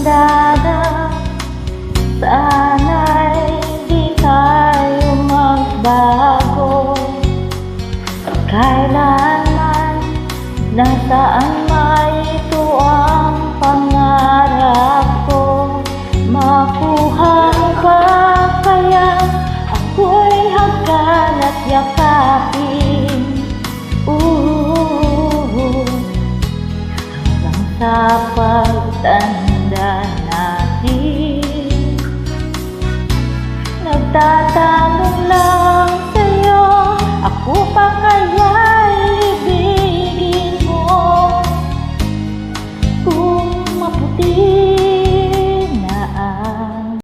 Tanda sana'y di tayo magbago. Kailanman, nasaan man ito ang pangarap ko. Makuha ka kaya ako'y hanggan at yakapin. Hanggang sa pagtanda natin, nagtatanda